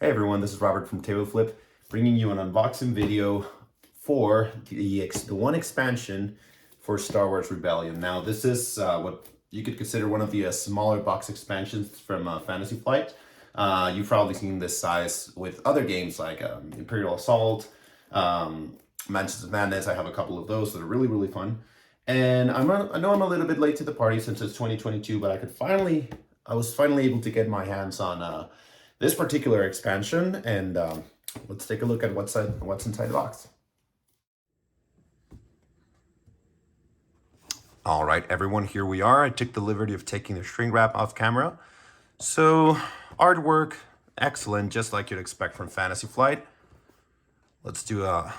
Hey everyone, this is Robert from Table Flip, bringing you an unboxing video for the one expansion for Star Wars Rebellion. Now, this is what you could consider one of the smaller box expansions from Fantasy Flight. You've probably seen this size with other games like Imperial Assault, Mansions of Madness. I have a couple of those that are really, really fun. And I know I'm a little bit late to the party since it's 2022, but I was finally able to get my hands on this particular expansion, and let's take a look at what's inside the box. All right, everyone, here we are. I took the liberty of taking the shrink wrap off camera. So, artwork, excellent, just like you'd expect from Fantasy Flight. Let's do a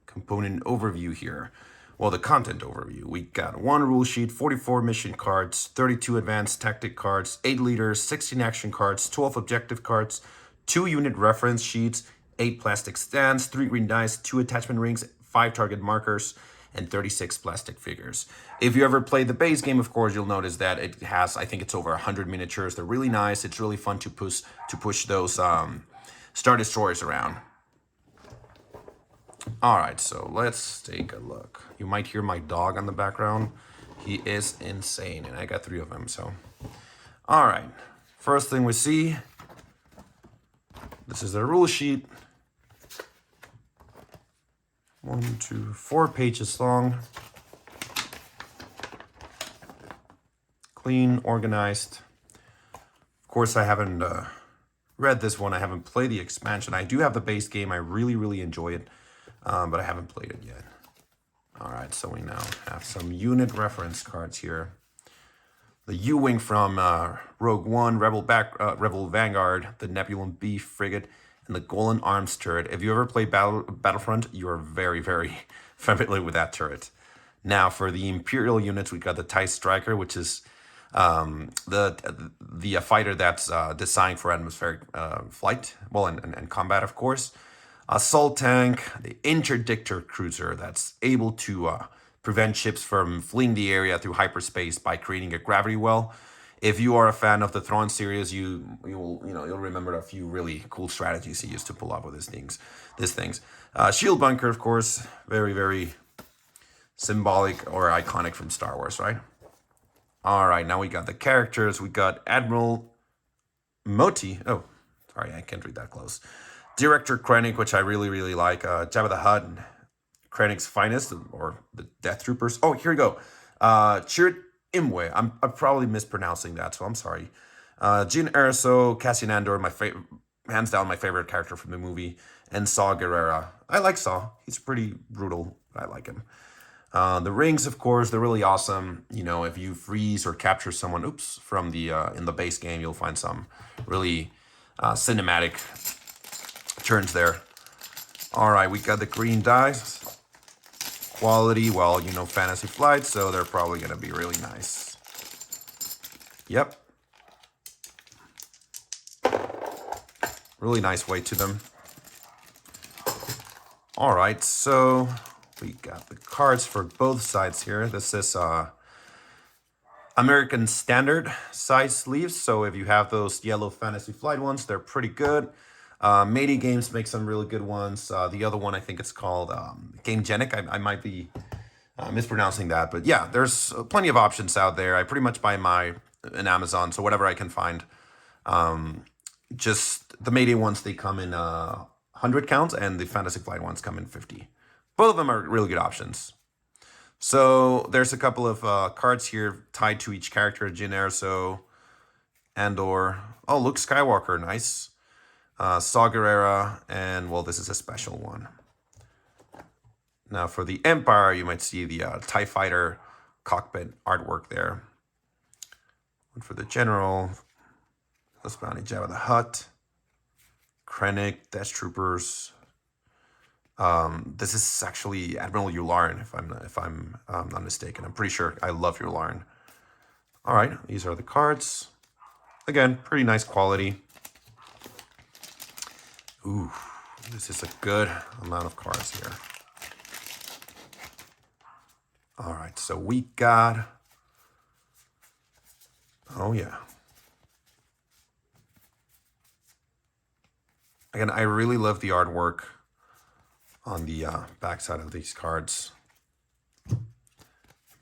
component overview here. Well, the content overview. We got 1 rule sheet, 44 mission cards, 32 advanced tactic cards, 8 leaders, 16 action cards, 12 objective cards, 2 unit reference sheets, 8 plastic stands, 3 green dice, 2 attachment rings, 5 target markers, and 36 plastic figures. If you ever played the base game, of course, you'll notice that it has, I think it's over 100 miniatures. They're really nice. It's really fun to push those Star Destroyers around. All right, so let's take a look. You might hear my dog on the background. He is insane, and I got 3 of them, so. All right, first thing we see, this is the rule sheet. 1, 2, 4 pages long. Clean, organized. Of course, I haven't read this one. I haven't played the expansion. I do have the base game. I really, really enjoy it. But I haven't played it yet. All right, so we now have some unit reference cards here. The U-Wing from Rogue One, Rebel Vanguard, the Nebulon B frigate, and the Golden Arms turret. If you ever played Battlefront, you are very, very familiar with that turret. Now, for the Imperial units, we got the TIE Striker, which is the fighter that's designed for atmospheric flight, well, and combat, of course. Assault tank, the interdictor cruiser that's able to prevent ships from fleeing the area through hyperspace by creating a gravity well. If you are a fan of the Thrawn series, you'll remember a few really cool strategies he used to pull off with these things. Shield bunker, of course, very, very symbolic or iconic from Star Wars, right? All right, now we got the characters. We got Admiral Moti. Oh, sorry, I can't read that close. Director Krennic, which I really, really like. Jabba the Hutt, Krennic's finest, or the Death Troopers. Oh, here we go. Chirrut Imwe. I'm probably mispronouncing that, so I'm sorry. Jyn Erso, Cassian Andor, hands down my favorite character from the movie, and Saw Gerrera. I like Saw. He's pretty brutal, but I like him. The rings, of course, they're really awesome. You know, if you freeze or capture someone, from the in the base game, you'll find some really cinematic turns there. All right, we got the green dice. Quality, well, you know, Fantasy Flight, so they're probably going to be really nice. Yep. Really nice weight to them. All right, so we got the cards for both sides here. This is American Standard size sleeves, so if you have those yellow Fantasy Flight ones, they're pretty good. Matey Games makes some really good ones. The other one, I think it's called Gamegenic. I might be mispronouncing that, but yeah, there's plenty of options out there. I pretty much buy in Amazon, so whatever I can find. Just the Mayday ones, they come in 100 counts, and the Fantasy Flight ones come in 50. Both of them are really good options. So there's a couple of cards here tied to each character. Jyn Erso, Andor. Oh, Luke Skywalker, nice. Saw Gerrera, and well, this is a special one. Now for the Empire, you might see the TIE Fighter cockpit artwork there. And for the General, Ghost Bounty, Jabba the Hutt, Krennic, Death Troopers. This is actually Admiral Yularen, if I'm not mistaken. I'm pretty sure. I love Yularen. All right, these are the cards. Again, pretty nice quality. Ooh, this is a good amount of cards here. All right, so we got, oh yeah. Again, I really love the artwork on the backside of these cards.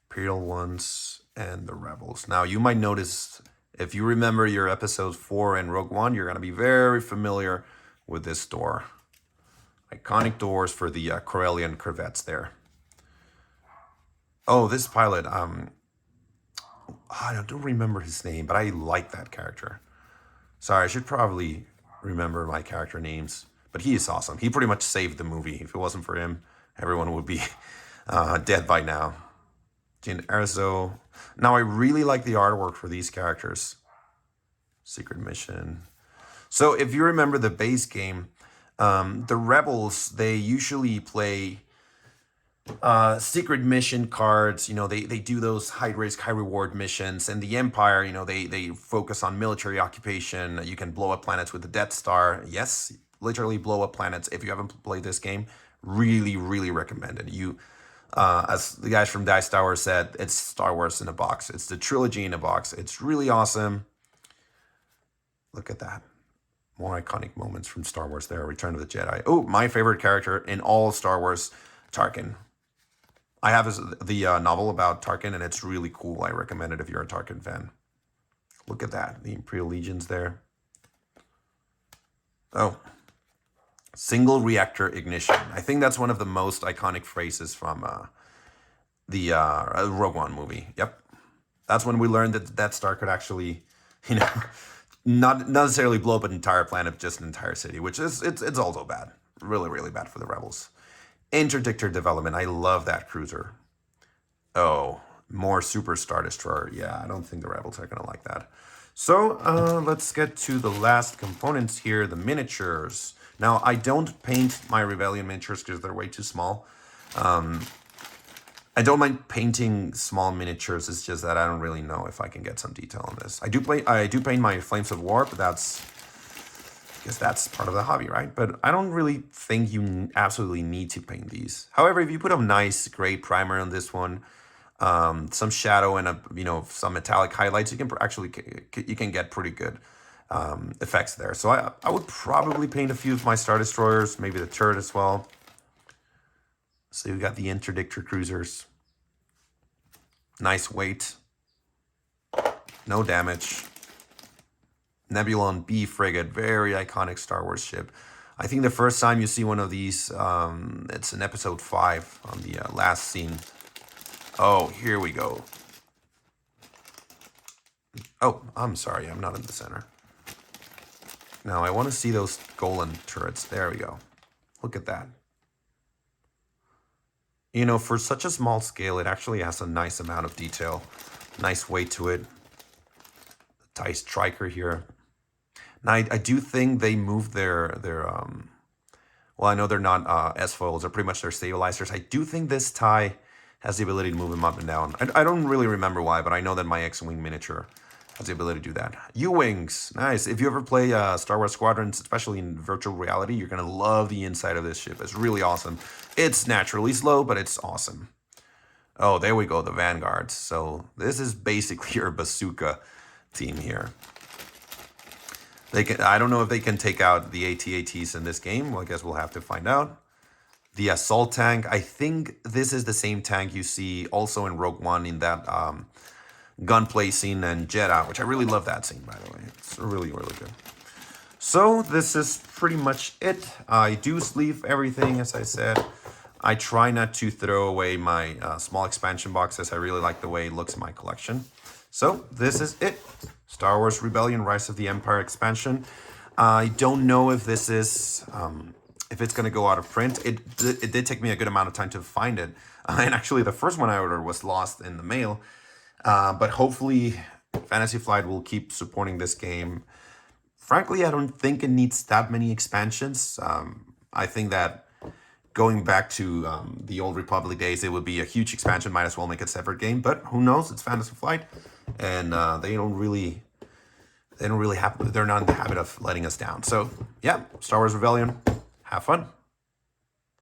Imperial ones and the Rebels. Now, you might notice, if you remember your episodes 4 and Rogue One, you're going to be very familiar with this door. Iconic doors for the Corellian corvettes there. Oh, this pilot, I don't remember his name, but I like that character. Sorry, I should probably remember my character names, but he is awesome. He pretty much saved the movie. If it wasn't for him, everyone would be dead by now. Jin Erso. Now, I really like the artwork for these characters. Secret Mission. So, if you remember the base game, the Rebels, they usually play secret mission cards. You know, they do those high risk, high reward missions. And the Empire, you know, they focus on military occupation. You can blow up planets with the Death Star. Yes, literally blow up planets. If you haven't played this game, really, really recommend it. As the guys from Dice Tower said, it's Star Wars in a box. It's the trilogy in a box. It's really awesome. Look at that. More iconic moments from Star Wars there. Return of the Jedi. Oh, my favorite character in all of Star Wars, Tarkin. I have the novel about Tarkin, and it's really cool. I recommend it if you're a Tarkin fan. Look at that. The Imperial Legions there. Oh. Single reactor ignition. I think that's one of the most iconic phrases from the Rogue One movie. Yep. That's when we learned that Death Star could actually, you know, not necessarily blow up an entire planet, just an entire city, which is, it's also bad. Really, really bad for the Rebels. Interdictor development. I love that cruiser. Oh, more Super Star Destroyer. Yeah, I don't think the Rebels are going to like that. So let's get to the last components here, the miniatures. Now, I don't paint my Rebellion miniatures because they're way too small. I don't mind painting small miniatures. It's just that I don't really know if I can get some detail on this. I do paint my Flames of War, but I guess that's part of the hobby, right? But I don't really think you absolutely need to paint these. However, if you put a nice gray primer on this one, some shadow and some metallic highlights, you can get pretty good effects there. So I would probably paint a few of my Star Destroyers, maybe the turret as well. So you got the interdictor cruisers. Nice weight. No damage. Nebulon B frigate, very iconic Star Wars ship. I think the first time you see one of these, it's in episode 5 on the last scene. Oh, here we go. Oh, I'm sorry, I'm not in the center. Now I want to see those Golan turrets. There we go. Look at that. You know, for such a small scale, it actually has a nice amount of detail. Nice weight to it. The TIE Striker here. Now, I do think they moved their well, I know they're not S-foils. They're pretty much their stabilizers. I do think this TIE has the ability to move them up and down. I don't really remember why, but I know that my X-Wing miniature has the ability to do that. U-Wings. Nice. If you ever play Star Wars Squadrons, especially in virtual reality, you're going to love the inside of this ship. It's really awesome. It's naturally slow, but it's awesome. Oh, there we go, the Vanguard. So this is basically your bazooka team here. I don't know if they can take out the AT-ATs in this game. Well, I guess we'll have to find out. The assault tank. I think this is the same tank you see also in Rogue One in that gunplay scene and Jeddah, which I really love that scene, by the way. It's really, really good. So this is pretty much it. I do sleeve everything, as I said. I try not to throw away my small expansion boxes. I really like the way it looks in my collection. So this is it. Star Wars Rebellion, Rise of the Empire expansion. I don't know if this is, if it's going to go out of print. It did take me a good amount of time to find it. And actually, the first one I ordered was lost in the mail. But hopefully, Fantasy Flight will keep supporting this game. Frankly, I don't think it needs that many expansions. I think that going back to the old Republic days, it would be a huge expansion. Might as well make a separate game. But who knows? It's Fantasy Flight, and they're not in the habit of letting us down. So yeah, Star Wars Rebellion. Have fun.